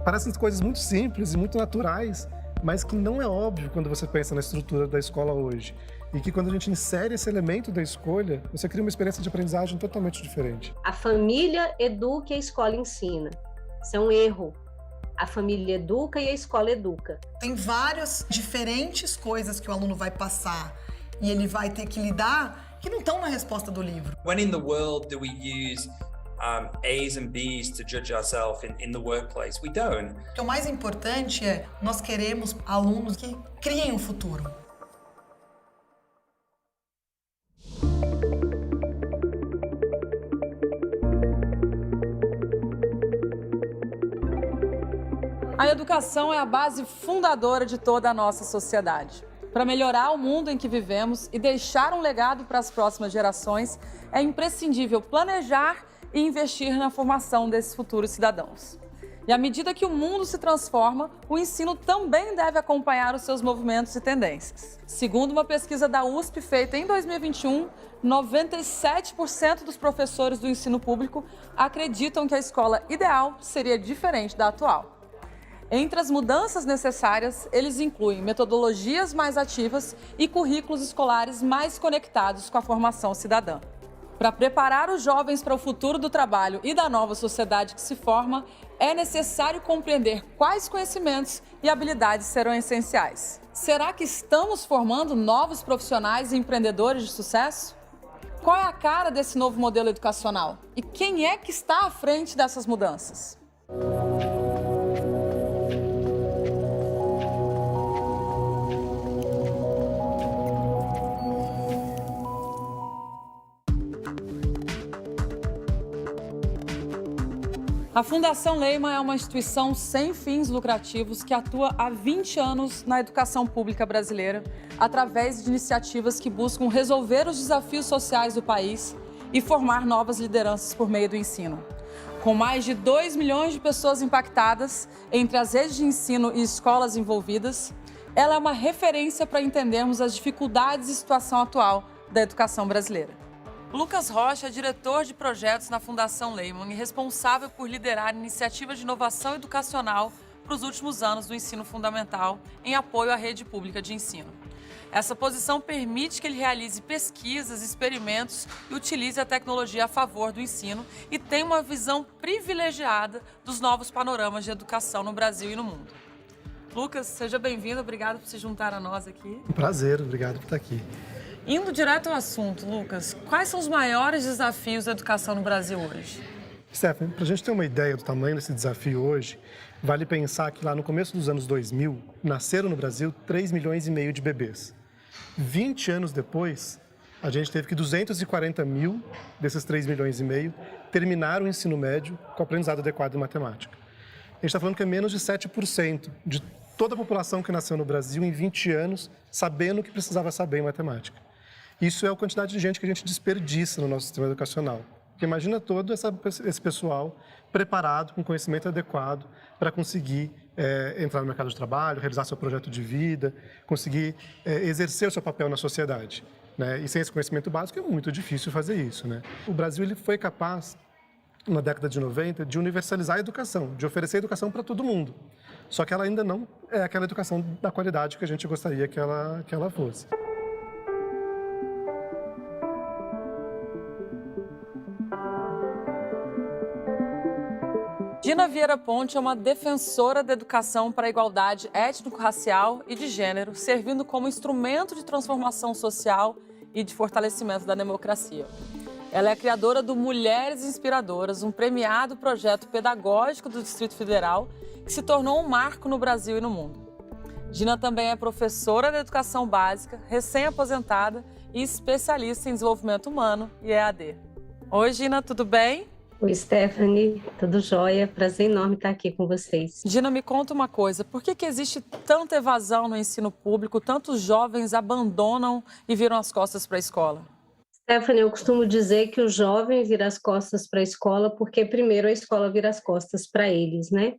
Parecem coisas muito simples e muito naturais, mas que não é óbvio quando você pensa na estrutura da escola hoje. E que quando a gente insere esse elemento da escolha, você cria uma experiência de aprendizagem totalmente diferente. A família educa e a escola ensina. Isso é um erro. A família educa e a escola educa. Tem várias diferentes coisas que o aluno vai passar e ele vai ter que lidar que não estão na resposta do livro. When in the world do we use A's and B's to judge ourselves in the workplace? We don't. O que é o mais importante é nós queremos alunos que criem um futuro. A educação é a base fundadora de toda a nossa sociedade. Para melhorar o mundo em que vivemos e deixar um legado para as próximas gerações, é imprescindível planejar e investir na formação desses futuros cidadãos. E à medida que o mundo se transforma, o ensino também deve acompanhar os seus movimentos e tendências. Segundo uma pesquisa da USP feita em 2021, 97% dos professores do ensino público acreditam que a escola ideal seria diferente da atual. Entre as mudanças necessárias, eles incluem metodologias mais ativas e currículos escolares mais conectados com a formação cidadã. Para preparar os jovens para o futuro do trabalho e da nova sociedade que se forma, é necessário compreender quais conhecimentos e habilidades serão essenciais. Será que estamos formando novos profissionais e empreendedores de sucesso? Qual é a cara desse novo modelo educacional? E quem é que está à frente dessas mudanças? A Fundação Lehman é uma instituição sem fins lucrativos que atua há 20 anos na educação pública brasileira, através de iniciativas que buscam resolver os desafios sociais do país e formar novas lideranças por meio do ensino. Com mais de 2 milhões de pessoas impactadas, entre as redes de ensino e escolas envolvidas, ela é uma referência para entendermos as dificuldades e situação atual da educação brasileira. Lucas Rocha é diretor de projetos na Fundação Lehman e responsável por liderar iniciativas de inovação educacional para os últimos anos do ensino fundamental em apoio à rede pública de ensino. Essa posição permite que ele realize pesquisas, experimentos e utilize a tecnologia a favor do ensino e tem uma visão privilegiada dos novos panoramas de educação no Brasil e no mundo. Lucas, seja bem-vindo, obrigado por se juntar a nós aqui. Um prazer, obrigado por estar aqui. Indo direto ao assunto, Lucas, quais são os maiores desafios da educação no Brasil hoje? Stephanie, para a gente ter uma ideia do tamanho desse desafio hoje, vale pensar que lá no começo dos anos 2000, nasceram no Brasil 3 milhões e meio de bebês. 20 anos depois, a gente teve que 240 mil desses 3 milhões e meio terminaram o ensino médio com aprendizado adequado em matemática. A gente está falando que é menos de 7% de toda a população que nasceu no Brasil em 20 anos sabendo que precisava saber em matemática. Isso é a quantidade de gente que a gente desperdiça no nosso sistema educacional. Porque imagina todo esse pessoal preparado, com conhecimento adequado para conseguir entrar no mercado de trabalho, realizar seu projeto de vida, conseguir exercer o seu papel na sociedade. Né? E sem esse conhecimento básico é muito difícil fazer isso. Né? O Brasil ele foi capaz, na década de 90, de universalizar a educação, de oferecer educação para todo mundo. Só que ela ainda não é aquela educação da qualidade que a gente gostaria que ela fosse. Dina Vieira Ponte é uma defensora da educação para a igualdade étnico-racial e de gênero, servindo como instrumento de transformação social e de fortalecimento da democracia. Ela é a criadora do Mulheres Inspiradoras, um premiado projeto pedagógico do Distrito Federal que se tornou um marco no Brasil e no mundo. Dina também é professora de educação básica, recém-aposentada e especialista em desenvolvimento humano e EAD. Oi, Dina, tudo bem? Oi, Stephanie, tudo jóia? Prazer enorme estar aqui com vocês. Dina, me conta uma coisa, por que existe tanta evasão no ensino público, tantos jovens abandonam e viram as costas para a escola? Stephanie, eu costumo dizer que o jovem vira as costas para a escola porque primeiro a escola vira as costas para eles, né?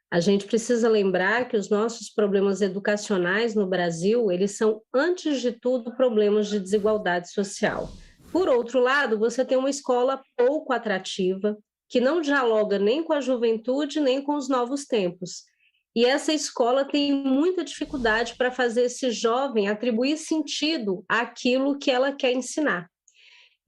A gente precisa lembrar que os nossos problemas educacionais no Brasil, eles são, antes de tudo, problemas de desigualdade social. Por outro lado, você tem uma escola pouco atrativa, que não dialoga nem com a juventude, nem com os novos tempos. E essa escola tem muita dificuldade para fazer esse jovem atribuir sentido àquilo que ela quer ensinar.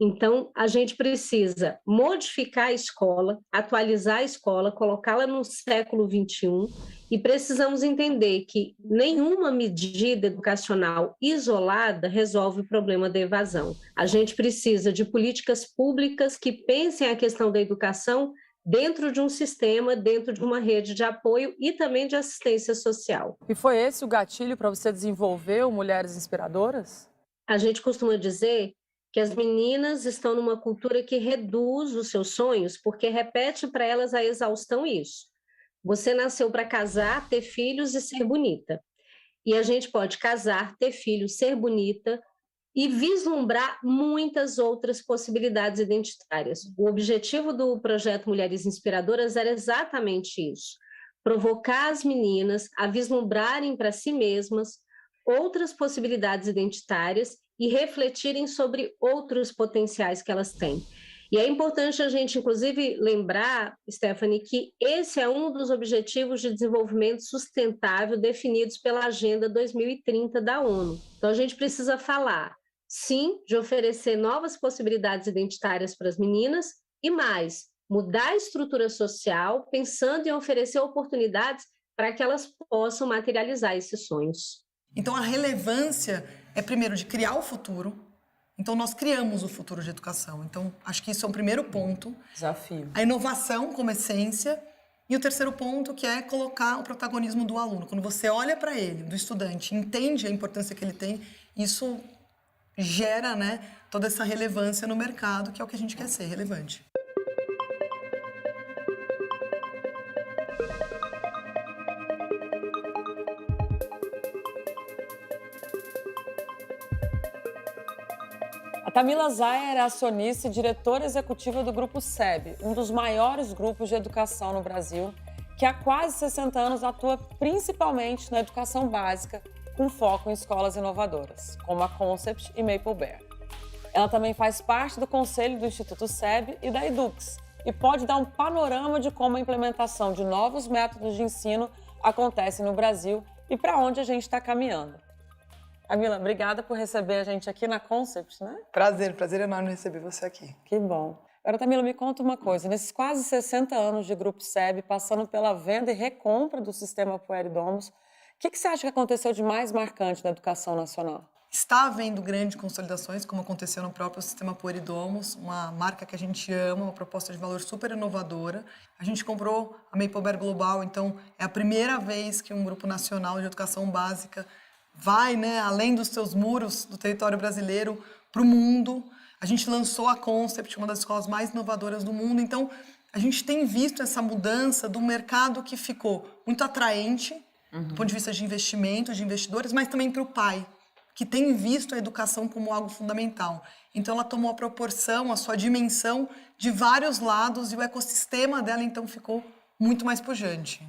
Então, a gente precisa modificar a escola, atualizar a escola, colocá-la no século XXI, e precisamos entender que nenhuma medida educacional isolada resolve o problema da evasão. A gente precisa de políticas públicas que pensem a questão da educação dentro de um sistema, dentro de uma rede de apoio e também de assistência social. E foi esse o gatilho para você desenvolver o Mulheres Inspiradoras? A gente costuma dizer que as meninas estão numa cultura que reduz os seus sonhos, porque repete para elas a exaustão isso. Você nasceu para casar, ter filhos e ser bonita. E a gente pode casar, ter filhos, ser bonita e vislumbrar muitas outras possibilidades identitárias. O objetivo do projeto Mulheres Inspiradoras era exatamente isso: provocar as meninas a vislumbrarem para si mesmas outras possibilidades identitárias e refletirem sobre outros potenciais que elas têm. E é importante a gente, inclusive, lembrar, Stephanie, que esse é um dos objetivos de desenvolvimento sustentável definidos pela Agenda 2030 da ONU. Então, a gente precisa falar, sim, de oferecer novas possibilidades identitárias para as meninas e mais, mudar a estrutura social, pensando em oferecer oportunidades para que elas possam materializar esses sonhos. Então, a relevância é, primeiro, de criar o futuro. Então, nós criamos o futuro de educação. Então, acho que isso é um primeiro ponto. Desafio. A inovação como essência. E o terceiro ponto, que é colocar o protagonismo do aluno. Quando você olha para ele, do estudante, entende a importância que ele tem, isso gera, né, toda essa relevância no mercado, que é o que a gente quer ser, relevante. A Tamila Zayer é acionista e diretora executiva do Grupo SEB, um dos maiores grupos de educação no Brasil, que há quase 60 anos atua principalmente na educação básica, com foco em escolas inovadoras, como a Concept e Maple Bear. Ela também faz parte do conselho do Instituto SEB e da Edux, e pode dar um panorama de como a implementação de novos métodos de ensino acontece no Brasil e para onde a gente está caminhando. Camila, obrigada por receber a gente aqui na Concept, né? Prazer enorme receber você aqui. Que bom. Agora, Tamila, me conta uma coisa. Nesses quase 60 anos de Grupo SEB, passando pela venda e recompra do sistema Pueridomus, o que você acha que aconteceu de mais marcante na educação nacional? Está havendo grandes consolidações, como aconteceu no próprio sistema Pueridomus, uma marca que a gente ama, uma proposta de valor super inovadora. A gente comprou a Maple Bear Global, então é a primeira vez que um grupo nacional de educação básica vai, né, além dos seus muros do território brasileiro para o mundo. A gente lançou a Concept, uma das escolas mais inovadoras do mundo. Então, a gente tem visto essa mudança do mercado que ficou muito atraente, do ponto de vista de investimento, de investidores, mas também para o pai, que tem visto a educação como algo fundamental. Então, ela tomou a proporção, a sua dimensão de vários lados e o ecossistema dela, então, ficou muito mais pujante.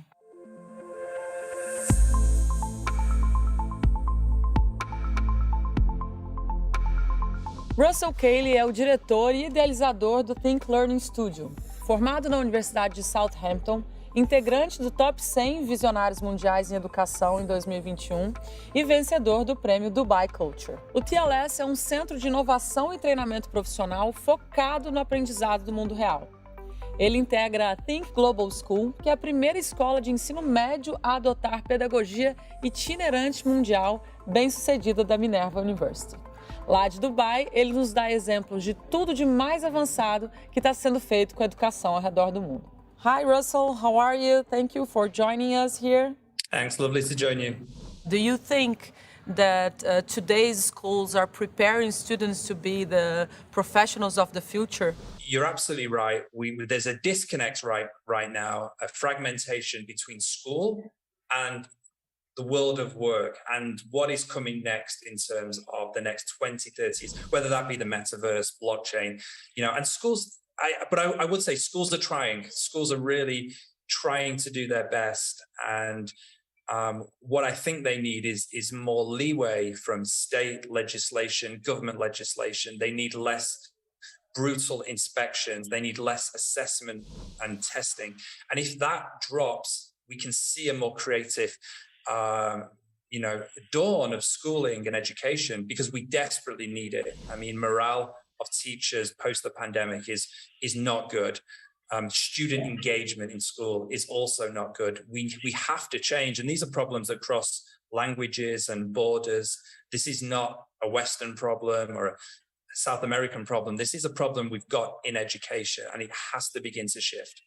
Russell Cayley é o diretor e idealizador do Think Learning Studio. Formado na Universidade de Southampton, integrante do Top 100 Visionários Mundiais em Educação em 2021 e vencedor do prêmio Dubai Culture. O TLS é um centro de inovação e treinamento profissional focado no aprendizado do mundo real. Ele integra a Think Global School, que é a primeira escola de ensino médio a adotar pedagogia itinerante mundial bem-sucedida da Minerva University. Lá de Dubai, ele nos dá exemplos de tudo de mais avançado que está sendo feito com a educação ao redor do mundo. Hi, Russell. How are you? Thank you for joining us here. Thanks, lovely to join you. Do you think that today's schools are preparing students to be the professionals of the future? You're absolutely right. There's a disconnect right now, a fragmentation between school and the world of work and what is coming next in terms of the next 20, 30s, whether that be the metaverse, blockchain, and schools. I would say schools are trying. Schools are really trying to do their best. And what I think they need is more leeway from state legislation, government legislation. They need less brutal inspections. They need less assessment and testing. And if that drops, we can see a more creative, dawn of schooling and education, because we desperately need it. I mean, morale of teachers post the pandemic is not good. Student engagement in school is also not good. We have to change, and these are problems across languages and borders. This is not a Western problem or a South American problem. This is a problem we've got in education, and it has to begin to shift.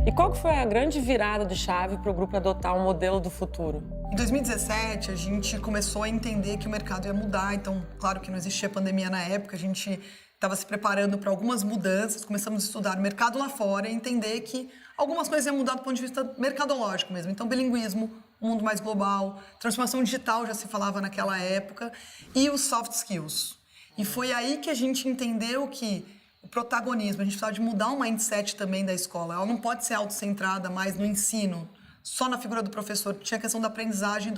E qual que foi a grande virada de chave para o grupo adotar um modelo do futuro? Em 2017, a gente começou a entender que o mercado ia mudar. Então, claro que não existia pandemia na época, a gente estava se preparando para algumas mudanças, começamos a estudar o mercado lá fora e entender que algumas coisas iam mudar do ponto de vista mercadológico mesmo. Então, bilinguismo, um mundo mais global, transformação digital já se falava naquela época, e os soft skills. E foi aí que a gente entendeu que o protagonismo, a gente precisava de mudar o mindset também da escola. Ela não pode ser autocentrada mais no ensino, só na figura do professor. Tinha a questão da aprendizagem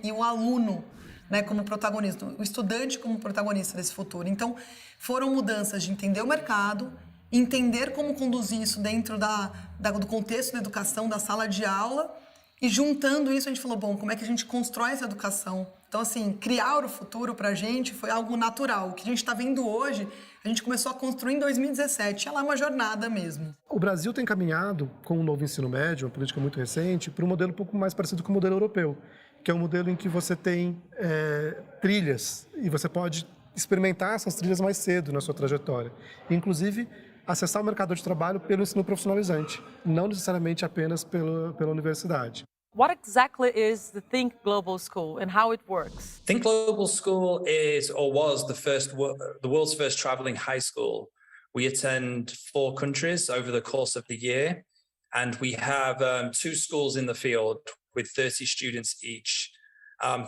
e o aluno, né, como protagonista, o estudante como protagonista desse futuro. Então, foram mudanças de entender o mercado, entender como conduzir isso dentro do contexto da educação, da sala de aula, e juntando isso a gente falou, bom, como é que a gente constrói essa educação? Então, assim, criar o futuro para a gente foi algo natural. O que a gente está vendo hoje, a gente começou a construir em 2017. Ela é uma jornada mesmo. O Brasil tem caminhado, com o novo ensino médio, uma política muito recente, para um modelo um pouco mais parecido com o modelo europeu, que é um modelo em que você tem trilhas e você pode experimentar essas trilhas mais cedo na sua trajetória. Inclusive, acessar o mercado de trabalho pelo ensino profissionalizante, não necessariamente apenas pela universidade. What exactly is the Think Global School and how it works? Think Global School is, or was, the world's first traveling high school. We attend 4 countries over the course of the year, and we have 2 schools in the field with 30 students each.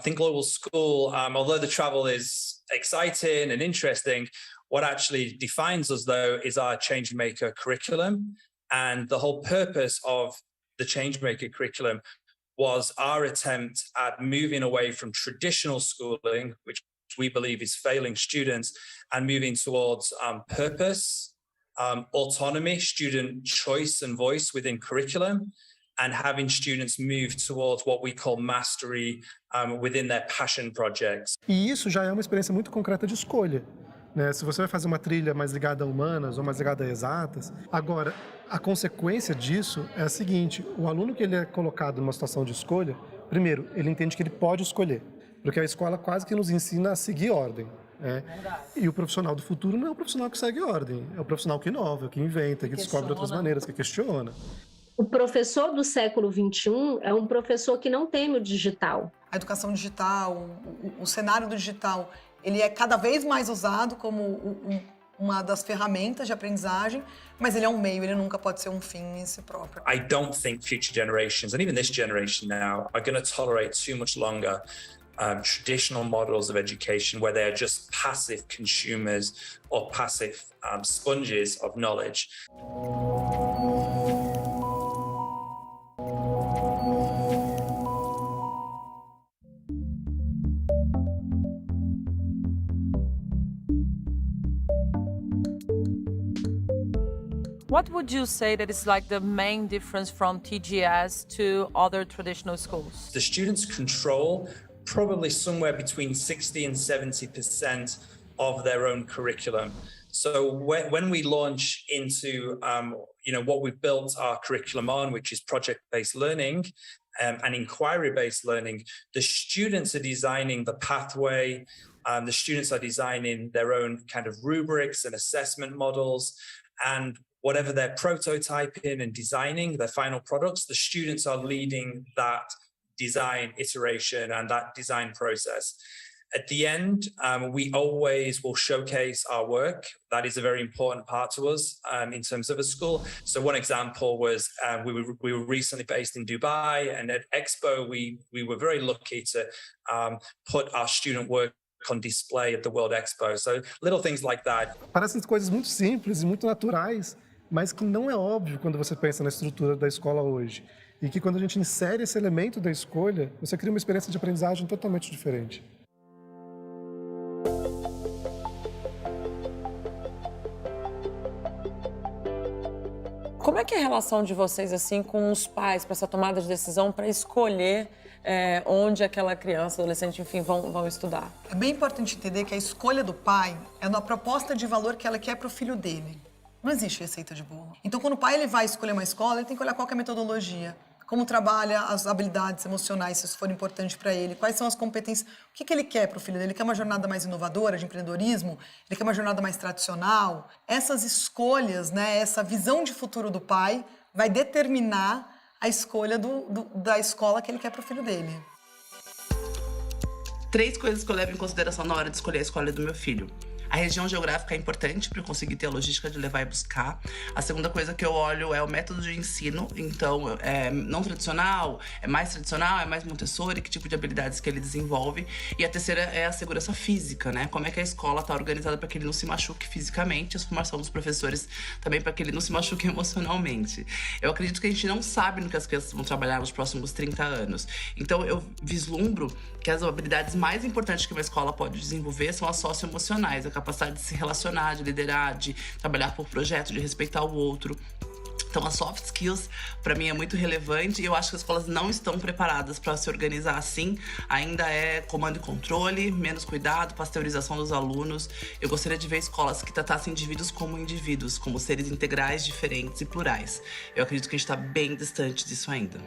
Think Global School, although the travel is exciting and interesting, what actually defines us, though, is our Changemaker curriculum. And the whole purpose of the Changemaker curriculum was our attempt at moving away from traditional schooling, which we believe is failing students, and moving towards purpose, autonomy, student choice and voice within curriculum, and having students move towards what we call mastery within their passion projects. E isso já é uma experiência muito concreta de escolha, né? Se você vai fazer uma trilha mais ligada a humanas ou mais ligada a exatas, agora, a consequência disso é a seguinte: o aluno que ele é colocado numa situação de escolha, primeiro, ele entende que ele pode escolher, porque a escola quase que nos ensina a seguir ordem, né? E o profissional do futuro não é o profissional que segue ordem, é o profissional que inova, que inventa, que descobre outras maneiras, que questiona. O professor do século XXI é um professor que não teme o digital. A educação digital, o cenário do digital, ele é cada vez mais usado como uma das ferramentas de aprendizagem, mas ele é um meio, ele nunca pode ser um fim em si próprio. I don't think future generations, and even this generation now, are going to tolerate too much longer traditional models of education where they are just passive consumers or passive sponges of knowledge. What would you say that is like the main difference from TGS to other traditional schools? The students control probably somewhere between 60 and 70% of their own curriculum. So when we launch into what we've built our curriculum on, which is project-based learning and inquiry-based learning, the students are designing the pathway. The students are designing their own kind of rubrics and assessment models, and whatever they're prototyping and designing, their final products, the students are leading that design iteration and that design process. At the end, we always will showcase our work. That is a very important part to us in terms of a school. So one example was we were recently based in Dubai, and at Expo, we were very lucky to put our student work on display at the World Expo. So little things like that. Parecem coisas muito simples e muito naturais, mas que não é óbvio quando você pensa na estrutura da escola hoje. E que quando a gente insere esse elemento da escolha, você cria uma experiência de aprendizagem totalmente diferente. Como é que é a relação de vocês assim com os pais para essa tomada de decisão para escolher onde aquela criança, adolescente, enfim, vão estudar? É bem importante entender que a escolha do pai é na proposta de valor que ela quer para o filho dele. Não existe receita de bolo. Então, quando o pai ele vai escolher uma escola, ele tem que olhar qual que é a metodologia, como trabalha as habilidades emocionais, se isso for importante para ele, quais são as competências, o que ele quer para o filho dele. Ele quer uma jornada mais inovadora, de empreendedorismo? Ele quer uma jornada mais tradicional? Essas escolhas, né, essa visão de futuro do pai vai determinar a escolha da escola que ele quer para o filho dele. 3 coisas que eu levo em consideração na hora de escolher a escola do meu filho. A região geográfica é importante para eu conseguir ter a logística de levar e buscar. A segunda coisa que eu olho é o método de ensino. Então, é não tradicional, é mais Montessori, que tipo de habilidades que ele desenvolve. E a terceira é a segurança física, né? Como é que a escola está organizada para que ele não se machuque fisicamente, a formação dos professores também para que ele não se machuque emocionalmente. Eu acredito que a gente não sabe no que as crianças vão trabalhar nos próximos 30 anos. Então, eu vislumbro que as habilidades mais importantes que uma escola pode desenvolver são as socioemocionais, a capacidade de se relacionar, de liderar, de trabalhar por projeto, de respeitar o outro. Então, as soft skills, para mim, é muito relevante e eu acho que as escolas não estão preparadas para se organizar assim. Ainda é comando e controle, menos cuidado, pasteurização dos alunos. Eu gostaria de ver escolas que tratassem indivíduos, como seres integrais, diferentes e plurais. Eu acredito que a gente está bem distante disso ainda.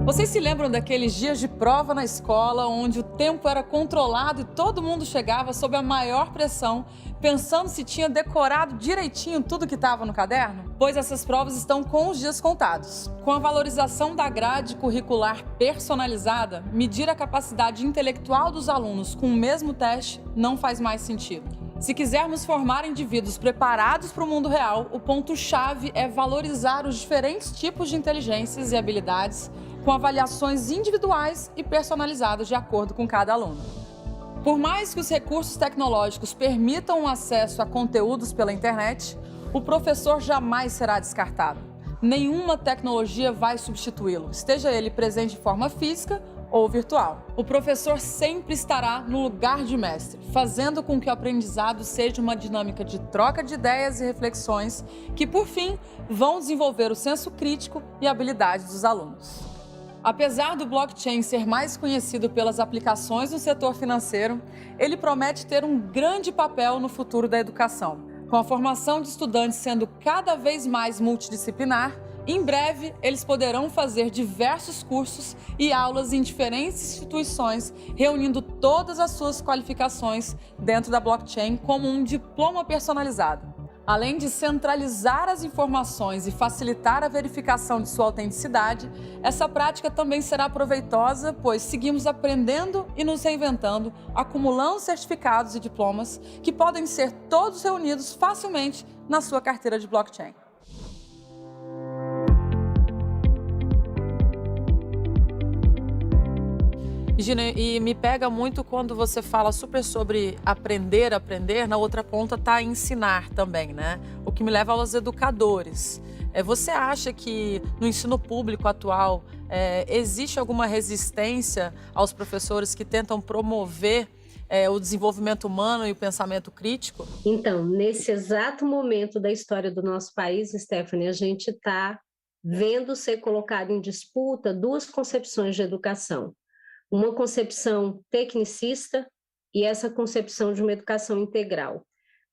Vocês se lembram daqueles dias de prova na escola, onde o tempo era controlado e todo mundo chegava sob a maior pressão, pensando se tinha decorado direitinho tudo que estava no caderno? Pois essas provas estão com os dias contados. Com a valorização da grade curricular personalizada, medir a capacidade intelectual dos alunos com o mesmo teste não faz mais sentido. Se quisermos formar indivíduos preparados para o mundo real, o ponto-chave é valorizar os diferentes tipos de inteligências e habilidades com avaliações individuais e personalizadas de acordo com cada aluno. Por mais que os recursos tecnológicos permitam o acesso a conteúdos pela internet, o professor jamais será descartado. Nenhuma tecnologia vai substituí-lo, esteja ele presente de forma física ou virtual. O professor sempre estará no lugar de mestre, fazendo com que o aprendizado seja uma dinâmica de troca de ideias e reflexões que, por fim, vão desenvolver o senso crítico e habilidades dos alunos. Apesar do blockchain ser mais conhecido pelas aplicações no setor financeiro, ele promete ter um grande papel no futuro da educação. Com a formação de estudantes sendo cada vez mais multidisciplinar, em breve eles poderão fazer diversos cursos e aulas em diferentes instituições, reunindo todas as suas qualificações dentro da blockchain como um diploma personalizado. Além de centralizar as informações e facilitar a verificação de sua autenticidade, essa prática também será proveitosa, pois seguimos aprendendo e nos reinventando, acumulando certificados e diplomas que podem ser todos reunidos facilmente na sua carteira de blockchain. Gina, e me pega muito quando você fala super sobre aprender, na outra ponta está ensinar também, né? O que me leva aos educadores. Você acha que no ensino público atual existe alguma resistência aos professores que tentam promover o desenvolvimento humano e o pensamento crítico? Então, nesse exato momento da história do nosso país, Stephanie, a gente está vendo ser colocado em disputa 2 concepções de educação. Uma concepção tecnicista e essa concepção de uma educação integral.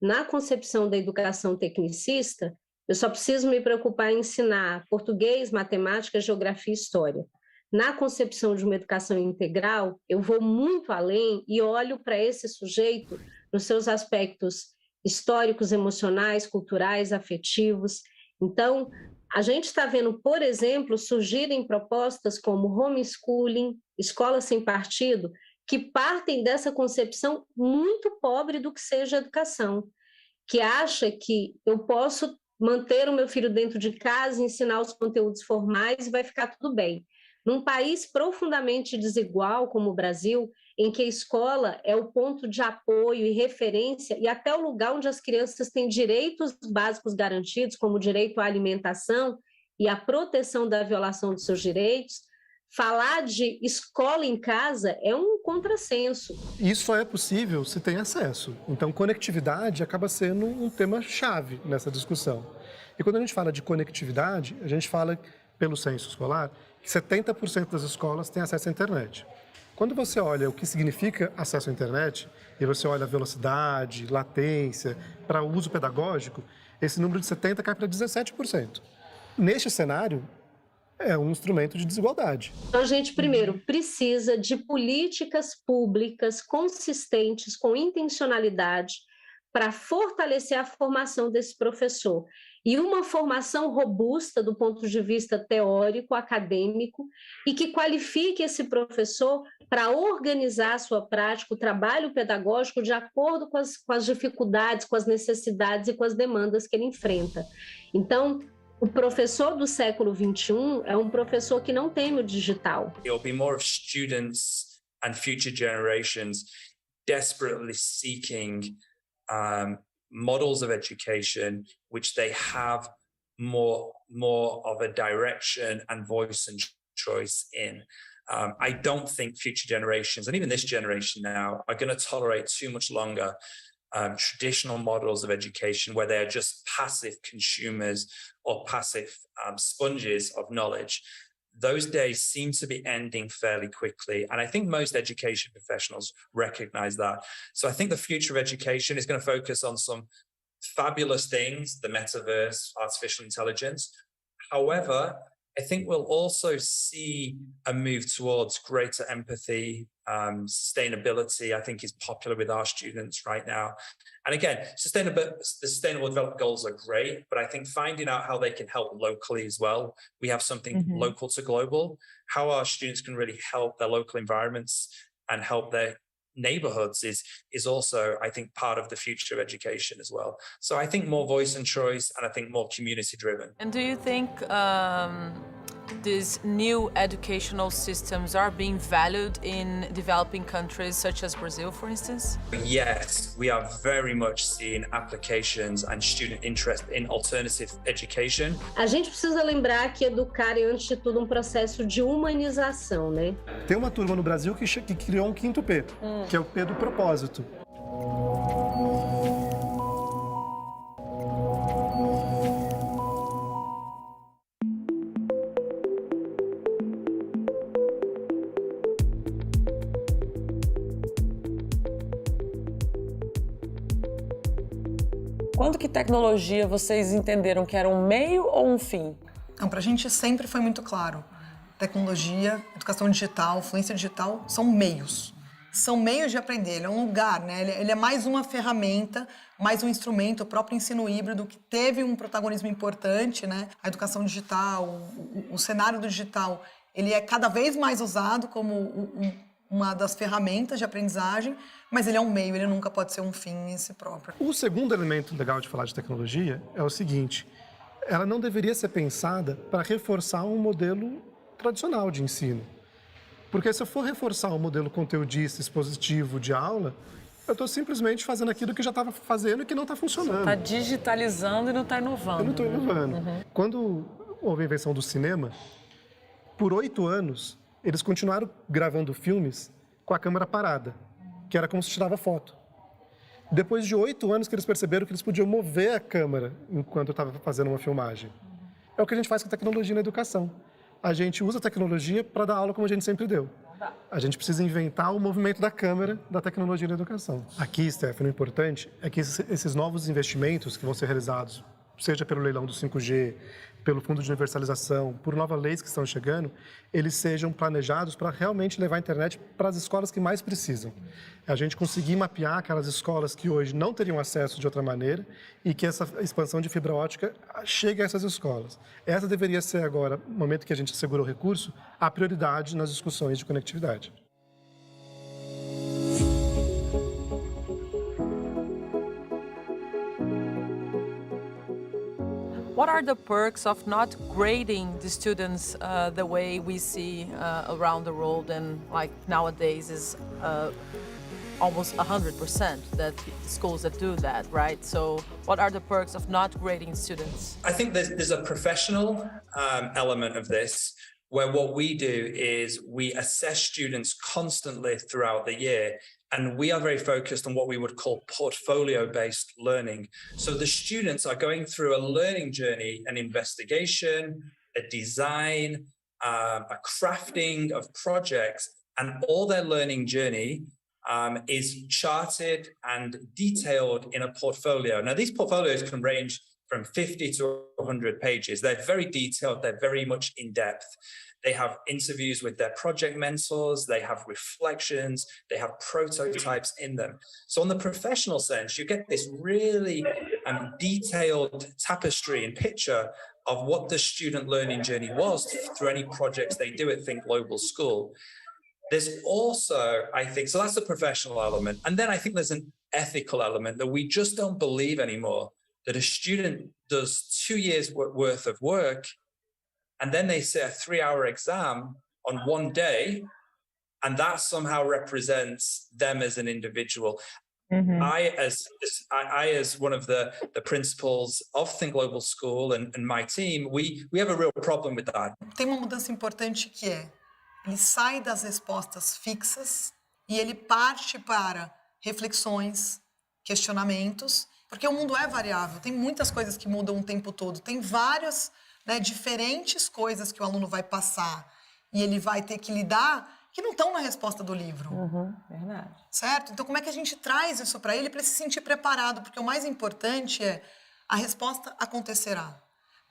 Na concepção da educação tecnicista, eu só preciso me preocupar em ensinar português, matemática, geografia e história. Na concepção de uma educação integral, eu vou muito além e olho para esse sujeito nos seus aspectos históricos, emocionais, culturais, afetivos. Então, a gente está vendo, por exemplo, surgirem propostas como homeschooling, escola sem partido, que partem dessa concepção muito pobre do que seja educação, que acha que eu posso manter o meu filho dentro de casa, ensinar os conteúdos formais e vai ficar tudo bem. Num país profundamente desigual como o Brasil, em que a escola é o ponto de apoio e referência e até o lugar onde as crianças têm direitos básicos garantidos, como o direito à alimentação e a proteção da violação dos seus direitos, falar de escola em casa é um contrassenso. Isso só é possível se tem acesso. Então, conectividade acaba sendo um tema-chave nessa discussão. E quando a gente fala de conectividade, a gente fala, pelo censo escolar, que 70% das escolas têm acesso à internet. Quando você olha o que significa acesso à internet, e você olha a velocidade, latência, para o uso pedagógico, esse número de 70% cai para 17%. Neste cenário, é um instrumento de desigualdade. Então, a gente, primeiro, precisa de políticas públicas consistentes, com intencionalidade, para fortalecer a formação desse professor. E uma formação robusta do ponto de vista teórico, acadêmico, e que qualifique esse professor para organizar a sua prática, o trabalho pedagógico, de acordo com as dificuldades, com as necessidades e com as demandas que ele enfrenta. Então, o professor do século XXI é um professor que não teme o digital. It'll be more of students and future generations desperately seeking models of education which they have more of a direction and voice and choice in. I don't think future generations, and even this generation now, are going to tolerate too much longer traditional models of education where they're just passive consumers or passive sponges of knowledge. Those days seem to be ending fairly quickly. And I think most education professionals recognize that. So I think the future of education is going to focus on some fabulous things, the metaverse, artificial intelligence. However, I think we'll also see a move towards greater empathy, sustainability, I think is popular with our students right now. And again, sustainable development goals are great, but I think finding out how they can help locally as well. We have something local to global, how our students can really help their local environments and help their neighborhoods is also, I think, part of the future of education as well. So I think more voice and choice, and I think more community driven. And do you think these new educational systems are being valued in developing countries such as Brazil, for instance? Yes, we are very much seeing applications and student interest in alternative education. A gente precisa lembrar que educar é, antes de tudo, um processo de humanização, né? Tem uma turma no Brasil que criou um quinto P, que é o P do propósito. Quando que tecnologia vocês entenderam que era um meio ou um fim? Então, para a gente sempre foi muito claro. Tecnologia, educação digital, fluência digital são meios. São meios de aprender, ele é um lugar, né? Ele é mais uma ferramenta, mais um instrumento, o próprio ensino híbrido, que teve um protagonismo importante, né? A educação digital, o cenário do digital, ele é cada vez mais usado como uma das ferramentas de aprendizagem, mas ele é um meio, ele nunca pode ser um fim em si próprio. O segundo elemento legal de falar de tecnologia é o seguinte: ela não deveria ser pensada para reforçar um modelo tradicional de ensino. Porque se eu for reforçar um modelo conteudista, expositivo de aula, eu estou simplesmente fazendo aquilo que já estava fazendo e que não está funcionando. Está digitalizando e não está inovando. Eu não estou inovando. Quando houve a invenção do cinema, por 8 anos, eles continuaram gravando filmes com a câmera parada, que era como se tirava foto. Depois de 8 anos que eles perceberam que eles podiam mover a câmera enquanto eu estava fazendo uma filmagem. É o que a gente faz com a tecnologia na educação. A gente usa a tecnologia para dar aula como a gente sempre deu. A gente precisa inventar o movimento da câmera da tecnologia na educação. Aqui, Stephanie, o importante é que esses novos investimentos que vão ser realizados, seja pelo leilão do 5G, pelo Fundo de Universalização, por novas leis que estão chegando, eles sejam planejados para realmente levar a internet para as escolas que mais precisam. A gente conseguir mapear aquelas escolas que hoje não teriam acesso de outra maneira e que essa expansão de fibra ótica chegue a essas escolas. Essa deveria ser agora, no momento que a gente assegura o recurso, a prioridade nas discussões de conectividade. O What are the perks of not grading the students the way we see around the world and like nowadays is almost 100% that schools that do that, right? So what are the perks of not grading students? I think there's a professional element of this where what we do is we assess students constantly throughout the year. And we are very focused on what we would call portfolio-based learning. So the students are going through a learning journey, an investigation, a design, a crafting of projects, and all their learning journey is charted and detailed in a portfolio. Now, these portfolios can range from 50 to 100 pages. They're very detailed, they're very much in depth. They have interviews with their project mentors, they have reflections, they have prototypes in them. So on the professional sense, you get this really detailed tapestry and picture of what the student learning journey was through any projects they do at Think Global School. There's also, I think, so that's the professional element. And then I think there's an ethical element that we just don't believe anymore, that a student does 2 years worth of work and then they say a 3-hour exam on one day, and that somehow represents them as an individual. Mm-hmm. I, as one of the principals of Think Global School and my team, we have a real problem with that. Tem uma mudança importante que ele sai das respostas fixas e ele parte para reflexões, questionamentos, porque o mundo é variável, tem muitas coisas que mudam o tempo todo, tem várias diferentes coisas que o aluno vai passar e ele vai ter que lidar que não estão na resposta do livro. Verdade. Certo? Então, como é que a gente traz isso para ele se sentir preparado? Porque o mais importante é a resposta acontecerá.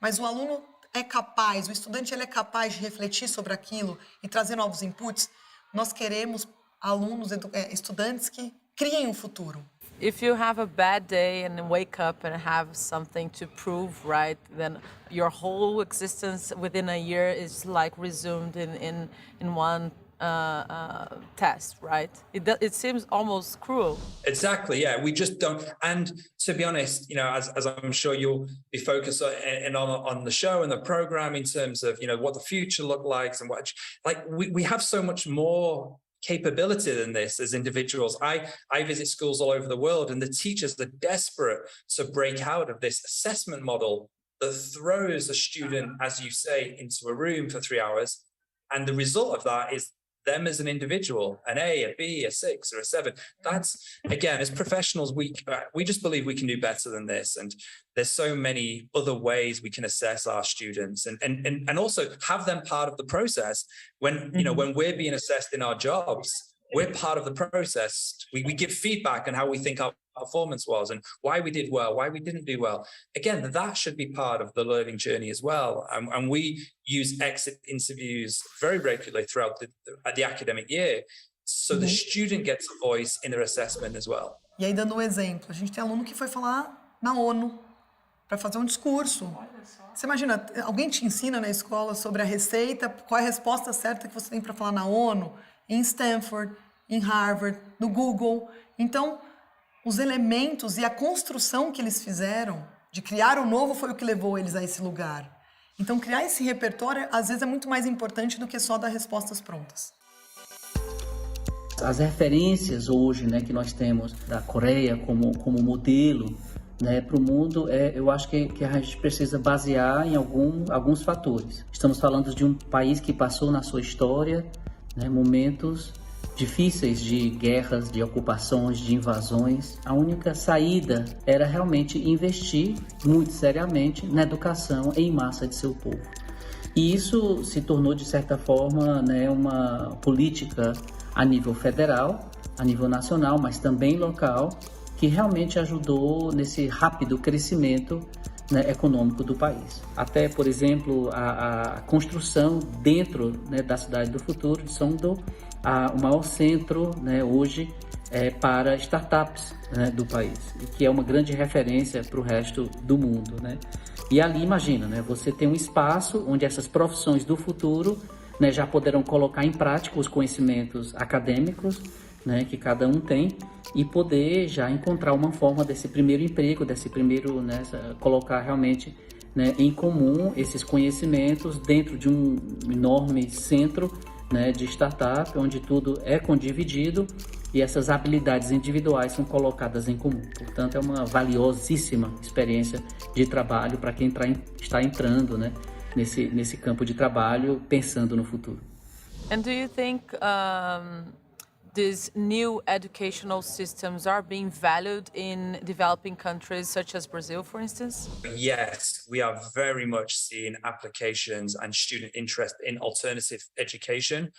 Mas o aluno é capaz, o estudante ele é capaz de refletir sobre aquilo e trazer novos inputs. Nós queremos alunos, estudantes que criem um futuro. If you have a bad day and wake up and have something to prove, right, then your whole existence within a year is like resumed in one test, right? It seems almost cruel. Exactly, yeah. We just don't. And to be honest, as I'm sure you'll be focused on the show and the program in terms of, what the future looks like and what, we have so much more capability than this as individuals. I visit schools all over the world, and the teachers are desperate to break out of this assessment model that throws a student, as you say, into a room for 3 hours. And the result of that is them as an individual, an A, a B, a 6 or a 7. That's, again, as professionals, we just believe we can do better than this. And there's so many other ways we can assess our students and also have them part of the process. When, when we're being assessed in our jobs, we're part of the process. We give feedback on how we think our performance was and why we did well, why we didn't do well. Again, that should be part of the learning journey as well. And we use exit interviews very regularly throughout the academic year, so the student gets a voice in their assessment as well. E aí, dando um exemplo, a gente tem aluno que foi falar na ONU para fazer um discurso. Você imagina, alguém te ensina na escola sobre a receita, qual é a resposta certa que você tem para falar na ONU, em Stanford, em Harvard, no Google. Então, os elementos e a construção que eles fizeram de criar o novo foi o que levou eles a esse lugar. Então, criar esse repertório, às vezes, é muito mais importante do que só dar respostas prontas. As referências hoje, que nós temos da Coreia como modelo, para o mundo, eu acho que a gente precisa basear em alguns fatores. Estamos falando de um país que passou na sua história momentos difíceis de guerras, de ocupações, de invasões. A única saída era realmente investir muito seriamente na educação em massa de seu povo. E isso se tornou, de certa forma, uma política a nível federal, a nível nacional, mas também local, que realmente ajudou nesse rápido crescimento econômico do país. Até, por exemplo, a construção dentro da cidade do futuro de Songdo, o maior centro hoje para startups do país, e que é uma grande referência para o resto do mundo. E ali, imagina, você tem um espaço onde essas profissões do futuro já poderão colocar em prática os conhecimentos acadêmicos que cada um tem e poder já encontrar uma forma desse primeiro emprego, desse primeiro, colocar realmente né, em comum esses conhecimentos dentro de um enorme centro, né, de startup, onde tudo é condividido e essas habilidades individuais são colocadas em comum. Portanto, é uma valiosíssima experiência de trabalho para quem está entrando, né, nesse campo de trabalho, pensando no futuro. And do you think these new educational systems are being valued in developing countries such as Brazil, for instance? Yes, we are very much seeing applications and student interest in alternative education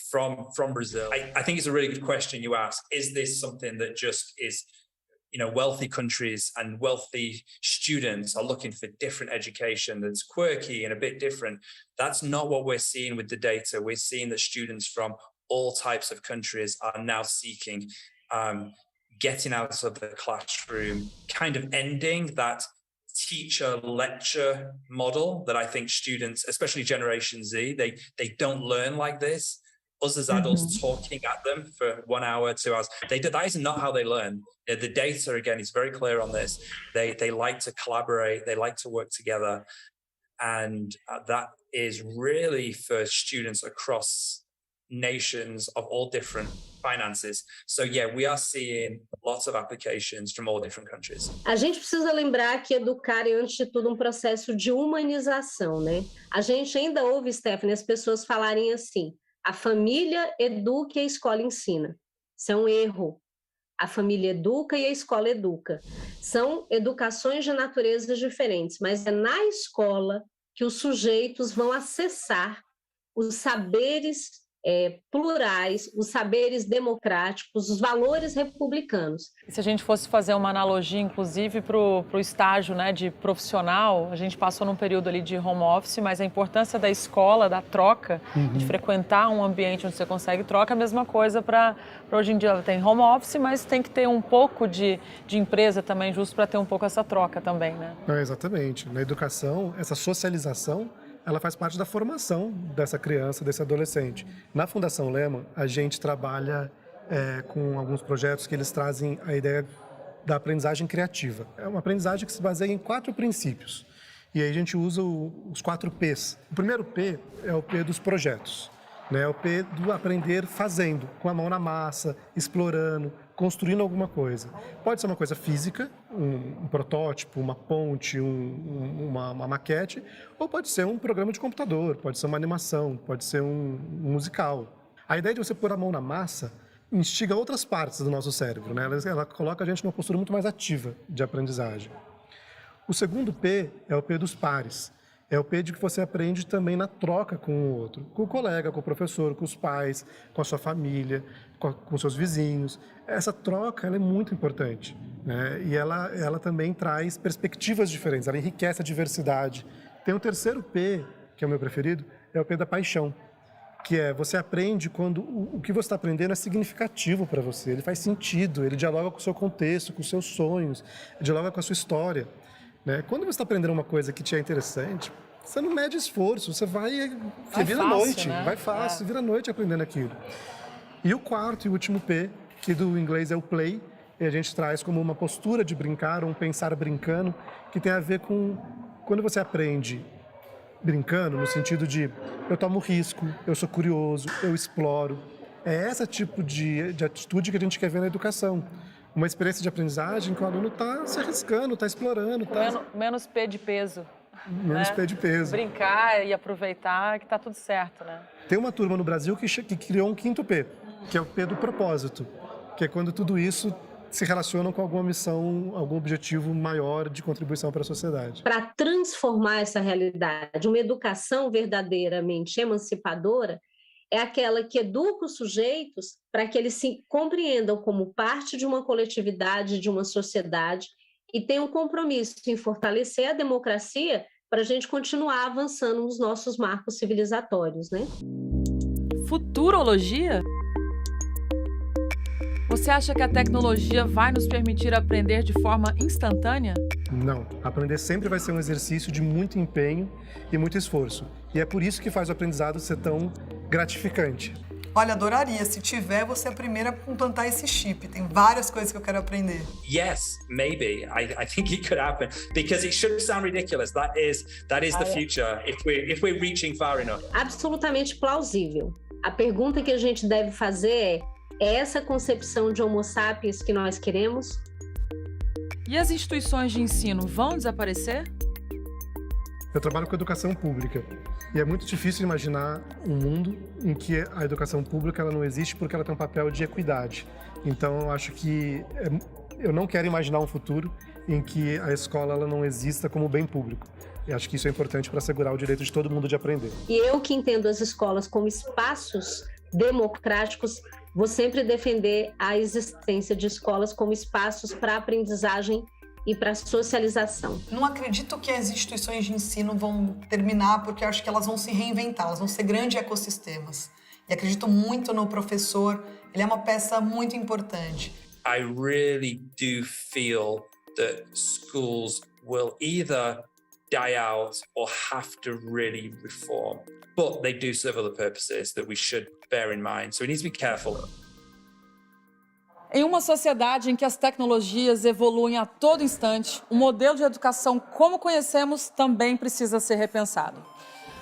from Brazil. I think it's a really good question you ask. Is this something that just is, wealthy countries and wealthy students are looking for different education that's quirky and a bit different? That's not what we're seeing with the data. We're seeing that students from all types of countries are now seeking getting out of the classroom, kind of ending that teacher-lecture model that I think students, especially Generation Z, they don't learn like this. Us as adults talking at them for 1 hour, 2 hours, that is not how they learn. The data, again, is very clear on this. They like to collaborate, they like to work together. And that is really for students across nations of all different finances. So yeah, we are seeing lots of applications from all different countries. A gente precisa lembrar que educar é, antes de tudo, um processo de humanização, né? A gente ainda ouve, Stephanie, as pessoas falarem assim: a família educa e a escola ensina. Isso é um erro. A família educa e a escola educa. São educações de naturezas diferentes, mas é na escola que os sujeitos vão acessar os saberes plurais, os saberes democráticos, os valores republicanos. E se a gente fosse fazer uma analogia, inclusive, para o estágio, né, de profissional, a gente passou num período ali de home office, mas a importância da escola, da troca, de frequentar um ambiente onde você consegue troca, é a mesma coisa para hoje em dia. Tem home office, mas tem que ter um pouco de empresa também, justo para ter um pouco essa troca também, né? Exatamente. Na educação, essa socialização, ela faz parte da formação dessa criança, desse adolescente. Na Fundação Lehman, a gente trabalha com alguns projetos que eles trazem a ideia da aprendizagem criativa. É uma aprendizagem que se baseia em 4 princípios. E aí a gente usa os 4 P's. O primeiro P é o P dos projetos, né? É o P do aprender fazendo, com a mão na massa, explorando, construindo alguma coisa. Pode ser uma coisa física, um protótipo, uma ponte, uma maquete, ou pode ser um programa de computador, pode ser uma animação, pode ser um musical. A ideia de você pôr a mão na massa instiga outras partes do nosso cérebro, né? Ela coloca a gente numa postura muito mais ativa de aprendizagem. O segundo P é o P dos pares. É o P de que você aprende também na troca com o outro, com o colega, com o professor, com os pais, com a sua família, com seus vizinhos. Essa troca ela é muito importante, né? E ela também traz perspectivas diferentes, ela enriquece a diversidade. Tem o terceiro P, que é o meu preferido, é o P da paixão, que é você aprende quando o que você está aprendendo é significativo para você, ele faz sentido, ele dialoga com o seu contexto, com os seus sonhos, dialoga com a sua história. Né? Quando você está aprendendo uma coisa que te é interessante, você não mede esforço, você vira noite, né? Vai fácil, vira noite aprendendo aquilo. E o quarto e último P, que do inglês é o play, e a gente traz como uma postura de brincar, um pensar brincando, que tem a ver com quando você aprende brincando, no sentido de eu tomo risco, eu sou curioso, eu exploro. É esse tipo de atitude que a gente quer ver na educação. Uma experiência de aprendizagem que o aluno está se arriscando, está explorando. Menos P de peso. Menos, né? P de peso. Brincar e aproveitar que está tudo certo, né? Tem uma turma no Brasil que criou um quinto P, que é o P do propósito, que é quando tudo isso se relaciona com alguma missão, algum objetivo maior de contribuição para a sociedade. Para transformar essa realidade, uma educação verdadeiramente emancipadora é aquela que educa os sujeitos para que eles se compreendam como parte de uma coletividade, de uma sociedade, e tenham um compromisso em fortalecer a democracia para a gente continuar avançando nos nossos marcos civilizatórios, né? Futurologia? Você acha que a tecnologia vai nos permitir aprender de forma instantânea? Não. Aprender sempre vai ser um exercício de muito empenho e muito esforço. E é por isso que faz o aprendizado ser tão gratificante. Olha, adoraria. Se tiver, você é a primeira a implantar esse chip. Tem várias coisas que eu quero aprender. Yes, maybe. I think it could happen because it should sound ridiculous. That is the future if we're reaching far enough. Absolutamente plausível. A pergunta que a gente deve fazer é essa concepção de Homo sapiens que nós queremos? E as instituições de ensino vão desaparecer? Eu trabalho com educação pública e é muito difícil imaginar um mundo em que a educação pública ela não existe porque ela tem um papel de equidade. Então, eu acho que eu não quero imaginar um futuro em que a escola ela não exista como bem público. E acho que isso é importante para assegurar o direito de todo mundo de aprender. E eu que entendo as escolas como espaços democráticos, vou sempre defender a existência de escolas como espaços para aprendizagem e para socialização. Não acredito que as instituições de ensino vão terminar, porque eu acho que elas vão se reinventar, elas vão ser grandes ecossistemas. E acredito muito no professor, ele é uma peça muito importante. I really do feel that schools will either die out or have to really reform. But they do serve other purposes that we should bear in mind. So we need to be careful. Em uma sociedade em que as tecnologias evoluem a todo instante, o modelo de educação como conhecemos também precisa ser repensado.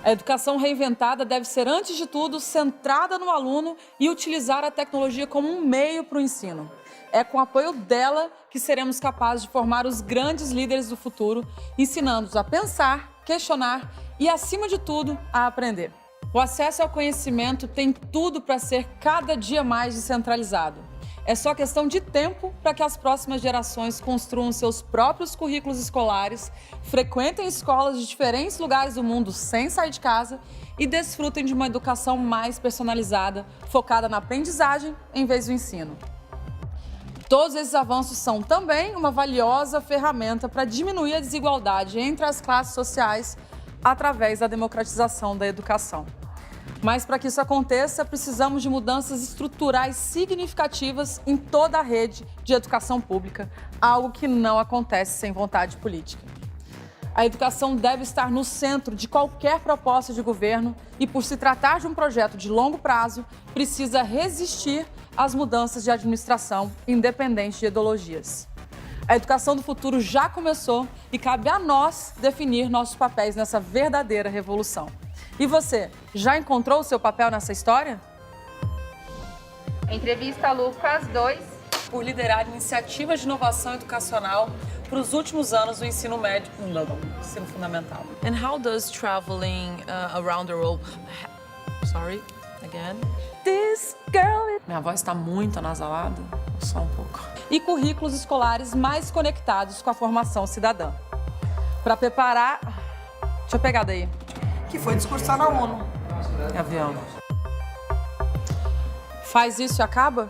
A educação reinventada deve ser, antes de tudo, centrada no aluno e utilizar a tecnologia como um meio para o ensino. É com o apoio dela que seremos capazes de formar os grandes líderes do futuro, ensinando-os a pensar, questionar e, acima de tudo, a aprender. O acesso ao conhecimento tem tudo para ser cada dia mais descentralizado. É só questão de tempo para que as próximas gerações construam seus próprios currículos escolares, frequentem escolas de diferentes lugares do mundo sem sair de casa e desfrutem de uma educação mais personalizada, focada na aprendizagem em vez do ensino. Todos esses avanços são também uma valiosa ferramenta para diminuir a desigualdade entre as classes sociais através da democratização da educação. Mas para que isso aconteça, precisamos de mudanças estruturais significativas em toda a rede de educação pública, algo que não acontece sem vontade política. A educação deve estar no centro de qualquer proposta de governo e, por se tratar de um projeto de longo prazo, precisa resistir às mudanças de administração, independente de ideologias. A educação do futuro já começou e cabe a nós definir nossos papéis nessa verdadeira revolução. E você, já encontrou o seu papel nessa história? Entrevista Lucas 2. Por liderar iniciativas de inovação educacional para os últimos anos do ensino médio, ensino fundamental. And how does traveling around the world... Sorry, again. This girl... Minha voz está muito anasalada? Só um pouco. E currículos escolares mais conectados com a formação cidadã. Para preparar... Deixa eu pegar daí. Que foi discursar na ONU. Avião. Faz isso e acaba?